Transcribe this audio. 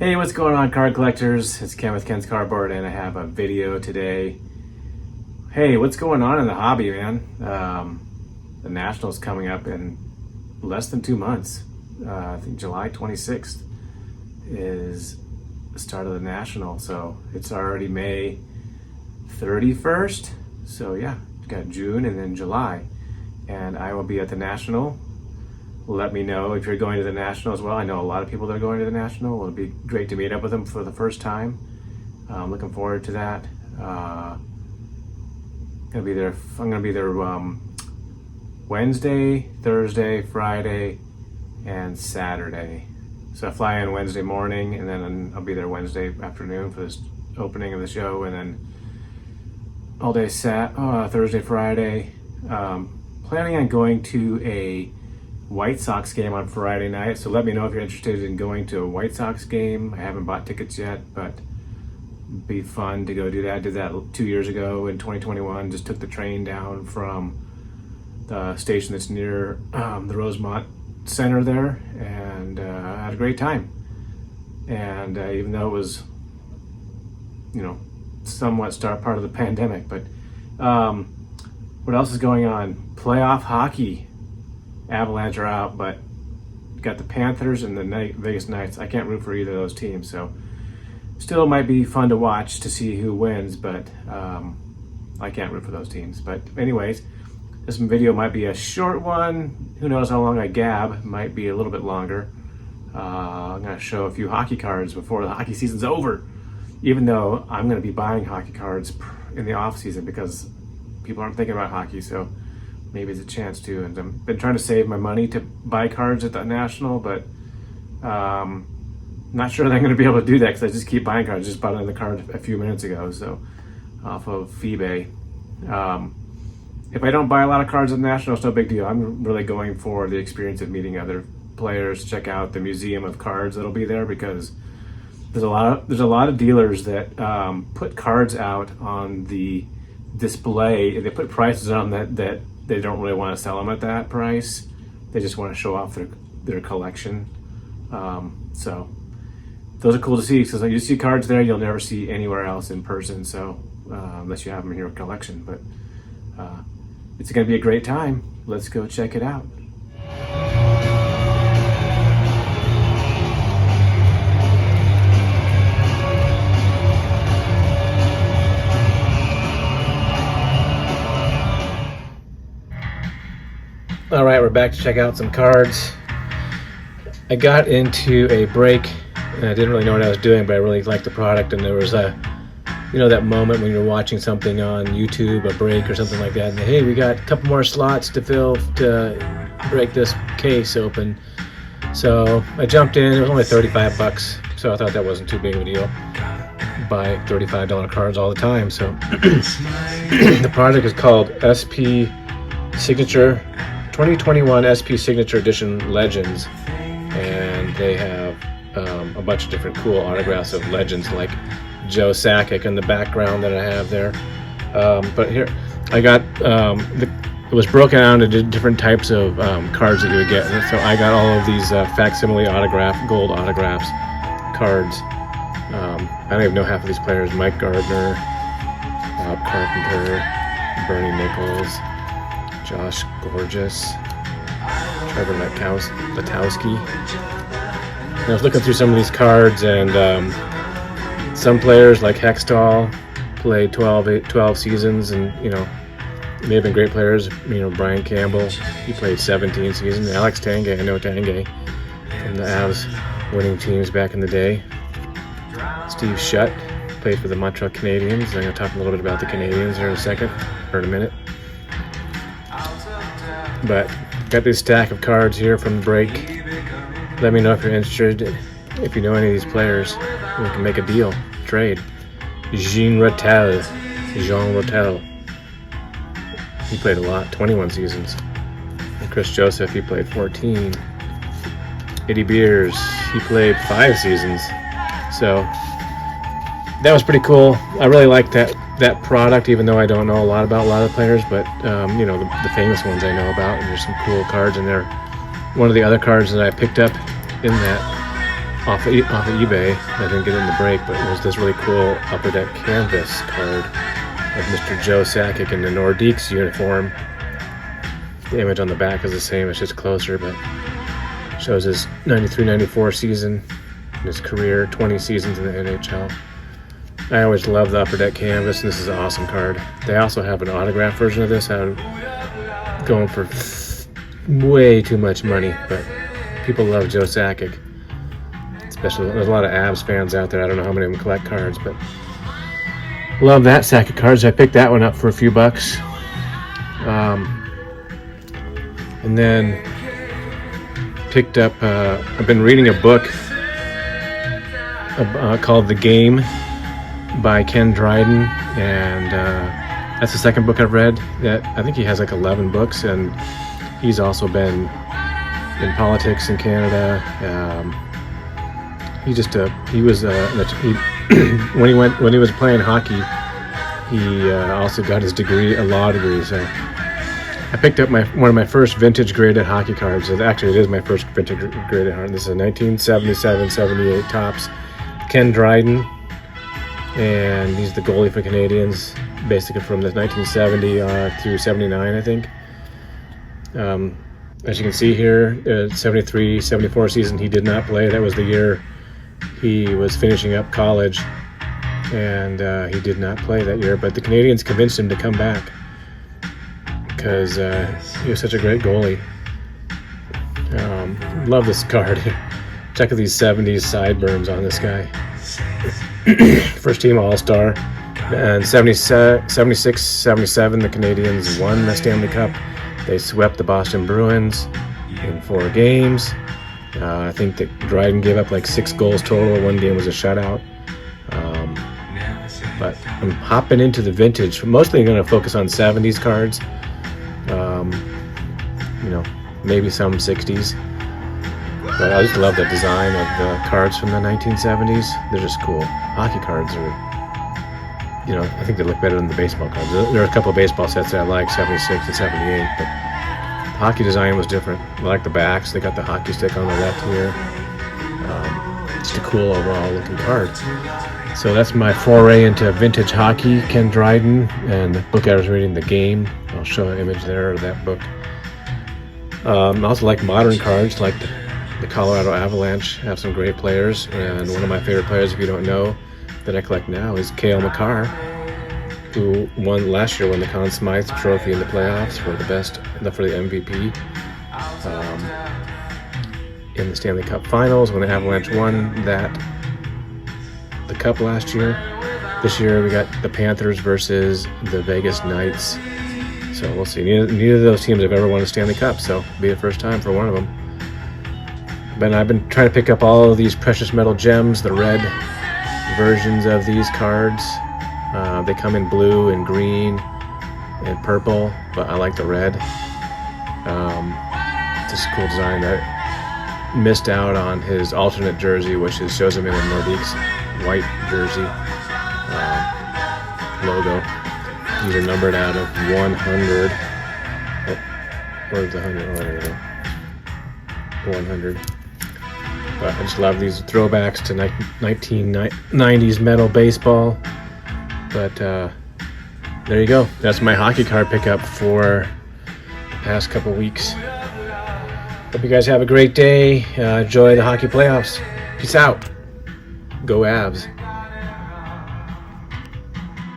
Hey, what's going on, card collectors? It's Ken with Ken's Cardboard, and I have a video today. Hey, what's going on in the hobby, man? The National's coming up in less than 2 months. I think July 26th is the start of the National, so it's already May 31st. So yeah, we've got June and then July, and I will be at the National. Let me know if you're going to the National as well. I know a lot of people that are going to the National. It'll be great to meet up with them for the first time. I'm looking forward to that. I'm gonna be there Wednesday, Thursday, Friday, and Saturday. So I fly in Wednesday morning, and then I'll be there Wednesday afternoon for this opening of the show, and then all day Thursday, Friday. Planning on going to a White Sox game on Friday night, so let me know if you're interested in going to a White Sox game. I haven't bought tickets yet, but it'd be fun to go do that. I did that 2 years ago in 2021. Just took the train down from the station that's near the Rosemont Center there, and had a great time. And even though it was, somewhat part of the pandemic, but what else is going on? Playoff hockey. Avalanche are out, but got the Panthers and the Vegas Knights. I can't root for either of those teams, so still might be fun to watch to see who wins, but I can't root for those teams. But anyways, this video might be a short one. Who knows how long I gab? It might be a little bit longer. I'm going to show a few hockey cards before the hockey season's over, even though I'm going to be buying hockey cards in the off season because people aren't thinking about hockey, so maybe it's a chance to. And I've been trying to save my money to buy cards at the National, but not sure that I'm going to be able to do that because I just keep buying cards. Just bought another card a few minutes ago, so off of eBay. If I don't buy a lot of cards at the National, it's no big deal. I'm really going for the experience of meeting other players. Check out the museum of cards that'll be there, because there's a lot of dealers that put cards out on the display. They put prices on that they don't really want to sell them at that price. They just want to show off their collection. So those are cool to see, because you see cards there you'll never see anywhere else in person. So unless you have them in your collection, but it's going to be a great time. Let's go check it out. All right, we're back to check out some cards. I got into a break and I didn't really know what I was doing, but I really liked the product. And there was that moment when you're watching something on YouTube, a break or something like that, and hey, we got a couple more slots to fill to break this case open. So I jumped in. It was only $35, so I thought that wasn't too big of a deal. Buy $35 cards all the time. So the product is called SP Signature 2021 SP Signature Edition Legends, and they have a bunch of different cool autographs of legends like Joe Sakic in the background that I have there. But here I got it was broken down into different types of cards that you would get. So I got all of these facsimile autograph, gold autographs cards. I don't even know half of these players: Mike Gardner, Bob Carpenter, Bernie Nichols, Josh Gorgeous, Trevor Letowski. I was looking through some of these cards, and some players like Hextall played 12 seasons, and may have been great players. Brian Campbell, he played 17 seasons. Alex Tanguay, I know Tanguay from the Avs winning teams back in the day. Steve Shutt played for the Montreal Canadiens. I'm going to talk a little bit about the Canadiens here in a second, or in a minute. But got this stack of cards here from the break. Let me know if you're interested. If you know any of these players, we can make a deal, trade. Jean Rattel. He played a lot, 21 seasons. And Chris Joseph, he played 14. Eddie Beers, he played 5 seasons. So that was pretty cool. I really liked that product, even though I don't know a lot about a lot of players, but the famous ones I know about, and there's some cool cards in there. One of the other cards that I picked up in that off of eBay. I didn't get it in the break, but it was this really cool Upper Deck canvas card of Mr. Joe Sakic in the Nordiques uniform. The image on the back is the same, it's just closer, but shows his 93-94 season, his career, 20 seasons in the NHL. I always love the Upper Deck canvas, and this is an awesome card. They also have an autograph version of this, going for way too much money, but people love Joe Sakic. Especially, there's a lot of Avs fans out there. I don't know how many of them collect cards, but love that Sakic cards. I picked that one up for a few bucks. And then picked up, I've been reading a book called The Game by Ken Dryden, and that's the second book I've read. That I think he has like 11 books, and he's also been in politics in Canada. When he was playing hockey, he also got his degree, a law degree. So I picked up one of my first vintage graded hockey cards. Actually, it is my first vintage graded card. This is a 1977-78 Topps Ken Dryden, and he's the goalie for Canadians, basically from the 1970 through 79, I think. As you can see here, 73-74 season, he did not play. That was the year he was finishing up college, and he did not play that year. But the Canadians convinced him to come back because he was such a great goalie. Love this card. Check out these 70s sideburns on this guy. First team All-Star. And 76-77, the Canadians won the Stanley Cup. They swept the Boston Bruins in 4 games. I think that Dryden gave up like 6 goals total. One game was a shutout. But I'm hopping into the vintage. Mostly going to focus on 70s cards. Maybe some 60s. But I just love the design of the cards from the 1970s. They're just cool. Hockey cards are, I think they look better than the baseball cards. There are a couple of baseball sets that I like, 76 and 78, but the hockey design was different. I like the backs. They got the hockey stick on the left here. Just a cool overall looking card. So that's my foray into vintage hockey, Ken Dryden, and the book I was reading, The Game. I'll show an image there of that book. I also like modern cards, like the Colorado Avalanche. Have some great players, and one of my favorite players, if you don't know, that I collect now is Cale, Makar, who last year won the Conn Smythe Trophy in the playoffs for the MVP. In the Stanley Cup Finals, when the Avalanche won the Cup last year. This year we got the Panthers versus the Vegas Knights. So we'll see. Neither of those teams have ever won a Stanley Cup, so it'll be the first time for one of them. But I've been trying to pick up all of these precious metal gems, the red versions of these cards. They come in blue and green and purple, but I like the red. It's just a cool design. I missed out on his alternate jersey, which shows him in a Nordiques white jersey logo. These are numbered out of 100. Oh, where's the 100? Oh, there we go. 100. But I just love these throwbacks to 1990s metal baseball. But there you go. That's my hockey card pickup for the past couple weeks. Hope you guys have a great day. Enjoy the hockey playoffs. Peace out. Go Avs.